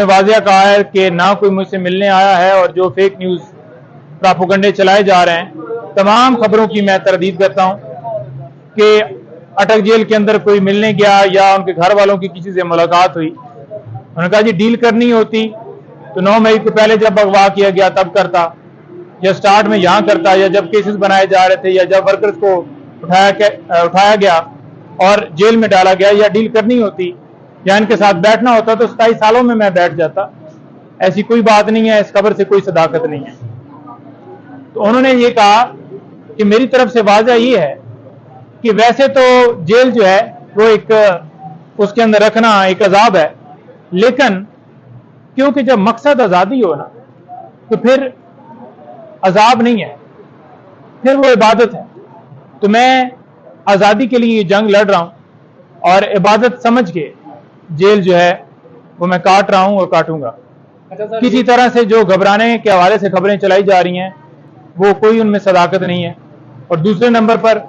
वाज़िया कहा है कि ना कोई मुझसे मिलने आया है और जो फेक न्यूज़ प्रोपेगेंडे चलाए जा रहे हैं तमाम खबरों की मैं तरदीद करता हूं कि अटक जेल के अंदर कोई मिलने गया या उनके घर वालों की किसी से मुलाकात हुई। उन्होंने कहा जी डील करनी होती तो 9 मई को पहले जब अगवा किया गया तब करता, या स्टार्ट में यहाँ करता, या जब केसेस बनाए जा रहे थे, या जब वर्कर्स को उठाया गया और जेल में डाला गया, या डील करनी होती या इनके साथ बैठना होता तो 27 सालों में मैं बैठ जाता। ऐसी कोई बात नहीं है, इस खबर से कोई सदाकत नहीं है। तो उन्होंने ये कहा कि मेरी तरफ से वाज़ा ये है कि वैसे तो जेल जो है वो एक उसके अंदर रखना एक अजाब है, लेकिन क्योंकि जब मकसद आज़ादी हो ना तो फिर अजाब नहीं है, फिर वो इबादत है। तो मैं आज़ादी के लिए ये जंग लड़ रहा हूं और इबादत समझ के जेल जो है वो मैं काट रहा हूं और काटूंगा। किसी तरह से जो घबराने के हवाले से खबरें चलाई जा रही हैं वो कोई उनमें सदाकत नहीं है। और दूसरे नंबर पर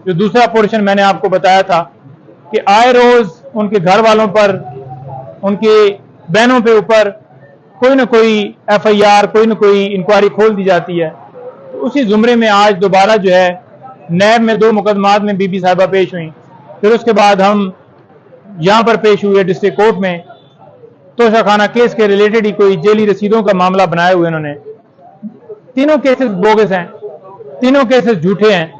जो दूसरा पोर्शन मैंने आपको बताया था कि आए रोज उनके घर वालों पर, उनकी बहनों पे ऊपर कोई ना कोई FIR, कोई ना कोई इंक्वायरी खोल दी जाती है। तो उसी जुमरे में आज दोबारा जो है नैब में 2 मुकदमात में बीबी साहिबा पेश हुई, फिर उसके बाद हम यहाँ पर पेश हुए डिस्ट्रिक्ट कोर्ट में तोशाखाना केस के रिलेटेड ही कोई जेली रसीदों का मामला बनाए हुए इन्होंने। तीनों केसेस बोगस हैं, तीनों केसेस झूठे हैं।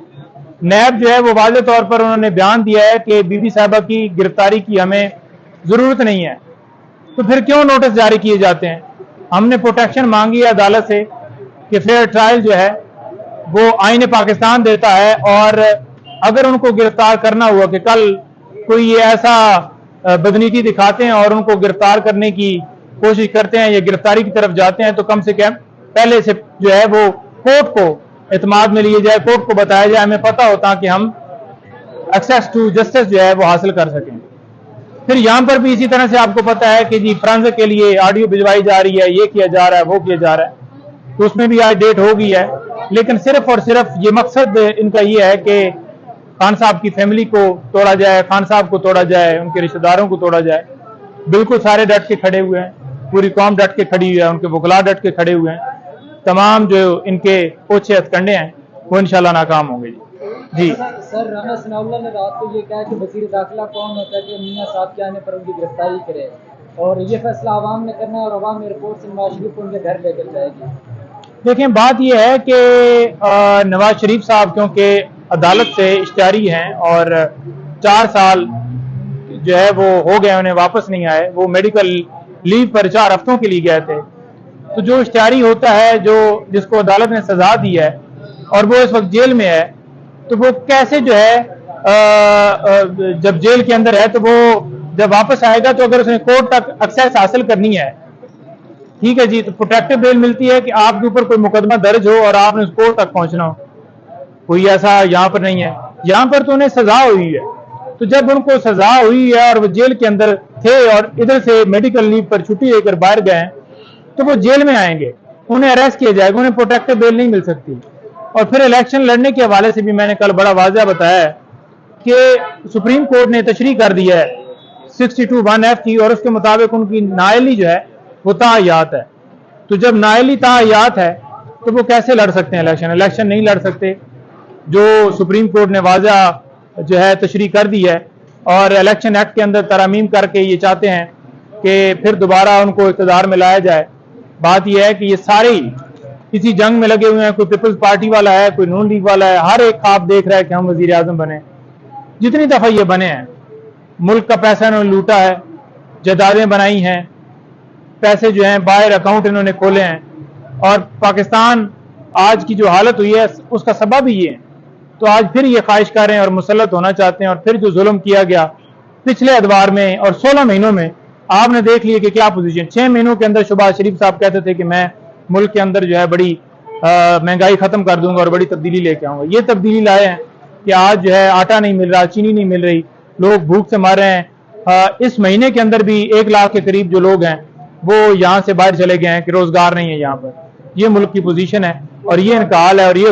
नैब जो है वो वाज़े तौर पर उन्होंने बयान दिया है कि बीबी साहिबा की गिरफ्तारी की हमें जरूरत नहीं है, तो फिर क्यों नोटिस जारी किए जाते हैं? हमने प्रोटेक्शन मांगी है अदालत से कि फेयर ट्रायल जो है वो आईन पाकिस्तान देता है, और अगर उनको गिरफ्तार करना हुआ कि कल कोई ये ऐसा बदनीति दिखाते हैं और उनको गिरफ्तार करने की कोशिश करते हैं या गिरफ्तारी की तरफ जाते हैं, तो कम से कम पहले से जो है वो कोर्ट को एतमाद में लिए जाए, कोर्ट को बताया जाए, हमें पता होता कि हम एक्सेस टू जस्टिस जो है वो हासिल कर सकें। फिर यहाँ पर भी इसी तरह से आपको पता है कि जी फ्रांस के लिए ऑडियो भिजवाई जा रही है, ये किया जा रहा है, वो किया जा रहा है, तो उसमें भी आज डेट हो गई है। लेकिन सिर्फ और सिर्फ ये मकसद इनका ये है कि खान साहब की फैमिली को तोड़ा जाए, खान साहब को तोड़ा जाए, उनके रिश्तेदारों को तोड़ा जाए। बिल्कुल सारे डट के खड़े हुए हैं, पूरी कौम डट के खड़ी हुई है, उनके वकला डट के खड़े हुए हैं। तमाम जो इनके ओछे हथकंडे हैं वो इंशाल्लाह नाकाम होंगे। जी सर, राना सनाउल्लाह ने रात को ये कहा कि वज़ीर दाखिला कौन होता है कि मियां साहब के आने पर उनकी गिरफ्तारी करे, और ये फैसला आवाम ने करना है और आवाम रिपोर्ट से नवाज शरीफ को उनके घर लेकर जाएगी। देखें, बात यह है कि नवाज शरीफ साहब क्योंकि अदालत से इश्तिहारी हैं और 4 साल जो है वो हो गए, उन्हें वापस नहीं आए, वो मेडिकल लीव पर 4 हफ्तों के लिए गए थे। तो जो इश्तिहारी होता है, जो जिसको अदालत ने सजा दी है और वो इस वक्त जेल में है, तो वो कैसे जो है जब जेल के अंदर है तो वो जब वापस आएगा तो अगर उसने कोर्ट तक एक्सेस हासिल करनी है, ठीक है जी, तो प्रोटेक्टिव बेल मिलती है कि आपके ऊपर कोई मुकदमा दर्ज हो और आपने उस कोर्ट तक पहुंचना हो। कोई ऐसा यहाँ पर नहीं है। यहाँ पर तो उन्हें सजा हुई है, तो जब उनको सजा हुई है और वो जेल के अंदर थे और इधर से मेडिकल लीव पर छुट्टी लेकर बाहर गए तो वो जेल में आएंगे, उन्हें अरेस्ट किया जाएगा, उन्हें प्रोटेक्टिव बेल नहीं मिल सकती। और फिर इलेक्शन लड़ने के हवाले से भी मैंने कल बड़ा वाज़ा बताया है कि सुप्रीम कोर्ट ने तशरीह कर दिया है 62(1)(f) की, और उसके मुताबिक उनकी नाअहली जो है वो ताहयात है। तो जब नाअहली ताहयात है तो वो कैसे लड़ सकते हैं इलेक्शन नहीं लड़ सकते। जो सुप्रीम कोर्ट ने वाज़ा जो है तशरीह कर दी है और इलेक्शन एक्ट के अंदर तरमीम करके ये चाहते हैं कि फिर दोबारा उनको इक़्तिदार में लाया जाए। बात यह है कि ये सारे किसी जंग में लगे हुए हैं, कोई पीपल्स पार्टी वाला है, कोई नून लीग वाला है, हर एक ख्वाब देख रहा है कि हम वजीर आजम बने। जितनी दफा ये बने हैं, मुल्क का पैसा इन्होंने लूटा है, जायदादें बनाई हैं, पैसे जो हैं बाहर अकाउंट इन्होंने खोले हैं, और पाकिस्तान आज की जो हालत हुई है उसका सबब ही ये है। तो आज फिर ये ख्वाहिश कर रहे हैं और मुसल्लत होना चाहते हैं, और फिर जो जुल्म किया गया पिछले अदवार में और 16 महीनों में आपने देख लिया कि क्या पोजीशन। 6 महीनों के अंदर शहबाज शरीफ साहब कहते थे कि मैं मुल्क के अंदर जो है बड़ी महंगाई खत्म कर दूंगा और बड़ी तब्दीली लेके आऊंगा। ये तब्दीली लाए हैं कि आज जो है आटा नहीं मिल रहा, चीनी नहीं मिल रही, लोग भूख से मर रहे हैं। इस महीने के अंदर भी 1 लाख के करीब जो लोग हैं वो यहाँ से बाहर चले गए हैं कि रोजगार नहीं है यहाँ पर। ये मुल्क की पोजीशन है और ये इनका हाल है। और ये